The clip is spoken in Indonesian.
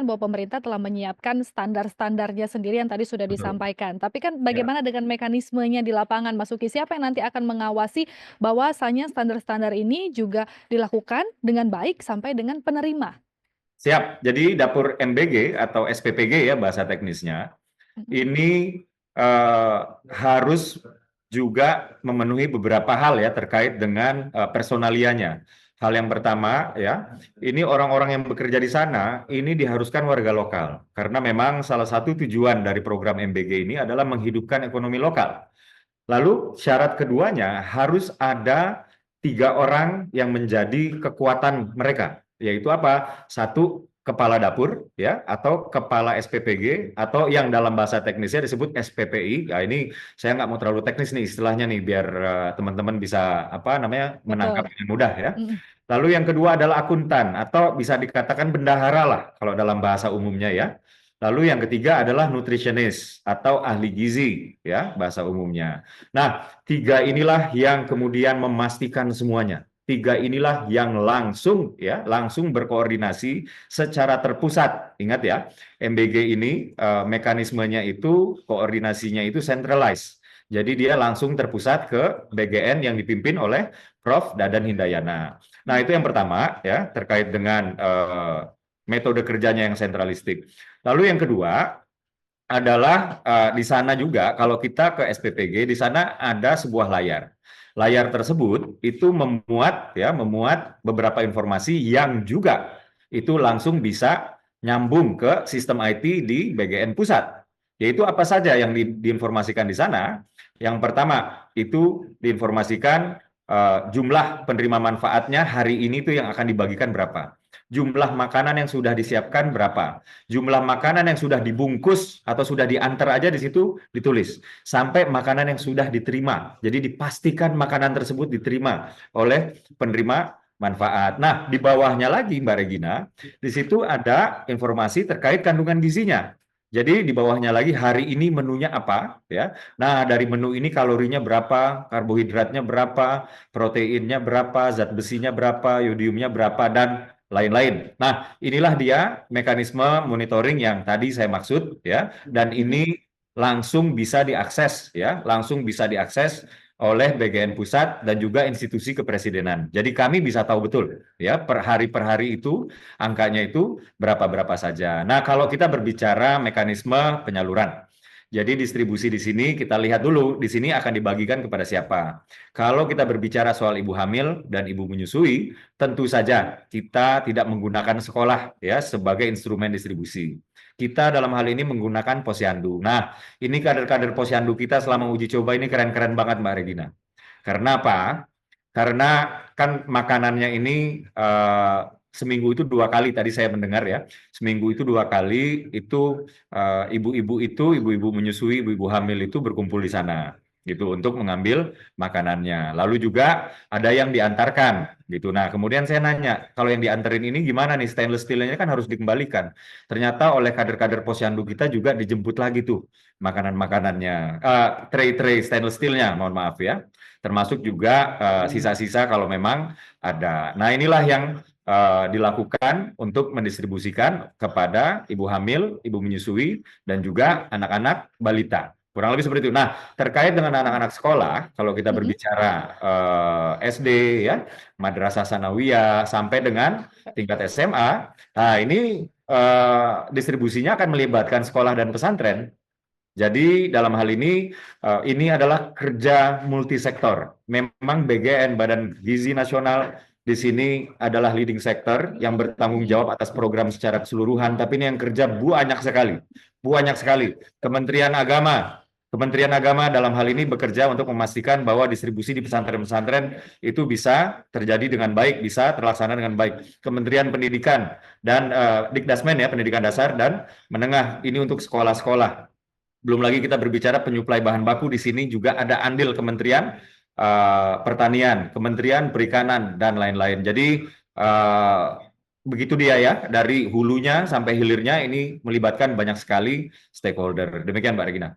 bahwa pemerintah telah menyiapkan standar-standarnya sendiri yang tadi sudah Betul. disampaikan. Tapi kan Ya. bagaimana dengan mekanismenya di lapangan, Mas Uki? Siapa yang nanti akan mengawasi bahwasanya standar-standar ini juga dilakukan dengan baik sampai dengan penerima? Siap. Jadi dapur MBG atau SPPG ya bahasa teknisnya, Mhm, ini harus juga memenuhi beberapa hal ya terkait dengan personalianya. Hal yang pertama ya, ini orang-orang yang bekerja di sana ini diharuskan warga lokal karena memang salah satu tujuan dari program MBG ini adalah menghidupkan ekonomi lokal. Lalu syarat keduanya harus ada 3 orang yang menjadi kekuatan mereka, yaitu apa? Satu, kepala dapur, ya, atau kepala SPPG, atau yang dalam bahasa teknisnya disebut SPPI. Nah, ini saya nggak mau terlalu teknis nih istilahnya nih, biar teman-teman bisa apa namanya menangkap betul, dengan mudah ya. mhm, Lalu yang kedua adalah akuntan, atau bisa dikatakan bendahara lah kalau dalam bahasa umumnya ya. Lalu yang ketiga adalah nutritionist atau ahli gizi ya bahasa umumnya. Nah, 3 inilah yang kemudian memastikan semuanya. 3 inilah yang langsung ya, langsung berkoordinasi secara terpusat. Ingat ya, MBG ini mekanismenya itu koordinasinya itu centralized. Jadi dia langsung terpusat ke BGN yang dipimpin oleh Prof. Dadan Hindayana. Nah, itu yang pertama ya terkait dengan metode kerjanya yang sentralistik. Lalu yang kedua adalah di sana juga kalau kita ke SPPG di sana ada sebuah layar. Layar tersebut itu memuat beberapa informasi yang juga itu langsung bisa nyambung ke sistem IT di BGN pusat. Yaitu apa saja yang diinformasikan di sana? Yang pertama itu diinformasikan jumlah penerima manfaatnya hari ini tuh yang akan dibagikan berapa. Jumlah makanan yang sudah disiapkan berapa, jumlah makanan yang sudah dibungkus atau sudah diantar aja di situ ditulis sampai makanan yang sudah diterima. Jadi dipastikan makanan tersebut diterima oleh penerima manfaat. Nah, di bawahnya lagi Mbak Regina, di situ ada informasi terkait kandungan gizinya. Jadi di bawahnya lagi hari ini menunya apa ya. Nah, dari menu ini kalorinya berapa, karbohidratnya berapa, proteinnya berapa, zat besinya berapa, yodiumnya berapa dan lain-lain. Nah, inilah dia mekanisme monitoring yang tadi saya maksud ya, dan mhm. ini langsung bisa diakses ya, langsung bisa diakses oleh BGN pusat dan juga institusi kepresidenan. Jadi kami bisa tahu betul ya per hari itu angkanya itu berapa-berapa saja. Nah, kalau kita berbicara mekanisme penyaluran. Jadi distribusi di sini kita lihat dulu di sini akan dibagikan kepada siapa. Kalau kita berbicara soal ibu hamil dan ibu menyusui, tentu saja kita tidak menggunakan sekolah ya sebagai instrumen distribusi. Kita dalam hal ini menggunakan posyandu. Nah, ini kader-kader posyandu kita selama uji coba ini keren-keren banget Mbak Regina. Karena apa? Karena kan makanannya ini seminggu itu 2 kali tadi saya mendengar ya. Seminggu itu 2 kali itu ibu-ibu menyusui, ibu-ibu hamil itu berkumpul di sana gitu untuk mengambil makanannya. Lalu juga ada yang diantarkan gitu. Nah, kemudian saya nanya, kalau yang diantarin ini gimana nih stainless steel-nya kan harus dikembalikan. Ternyata oleh kader-kader posyandu kita juga dijemput lagi tuh makanan-makanannya, tray-tray stainless steel-nya, mohon maaf ya. Termasuk juga sisa-sisa kalau memang ada. Nah, inilah yang dilakukan untuk mendistribusikan kepada ibu hamil, ibu menyusui, dan juga anak-anak balita. Kurang lebih seperti itu. Nah, terkait dengan anak-anak sekolah, kalau kita Mhm. berbicara SD, ya, Madrasah Sanawiyah, sampai dengan tingkat SMA, nah ini distribusinya akan melibatkan sekolah dan pesantren. Jadi dalam hal ini adalah kerja multisektor. Memang BGN Badan Gizi Nasional di sini adalah leading sector yang bertanggung Mhm. jawab atas program secara keseluruhan, tapi ini yang kerja banyak sekali, banyak sekali. Kementerian Agama dalam hal ini bekerja untuk memastikan bahwa distribusi di pesantren-pesantren itu bisa terjadi dengan baik, bisa terlaksana dengan baik. Kementerian Pendidikan dan Dikdasmen ya, Pendidikan Dasar dan Menengah ini untuk sekolah-sekolah. Belum lagi kita berbicara penyuplai bahan baku di sini juga ada andil Kementerian Pertanian, Kementerian Perikanan dan lain-lain. Jadi begitu dia ya dari hulunya sampai hilirnya ini melibatkan banyak sekali stakeholder. Demikian Mbak Regina.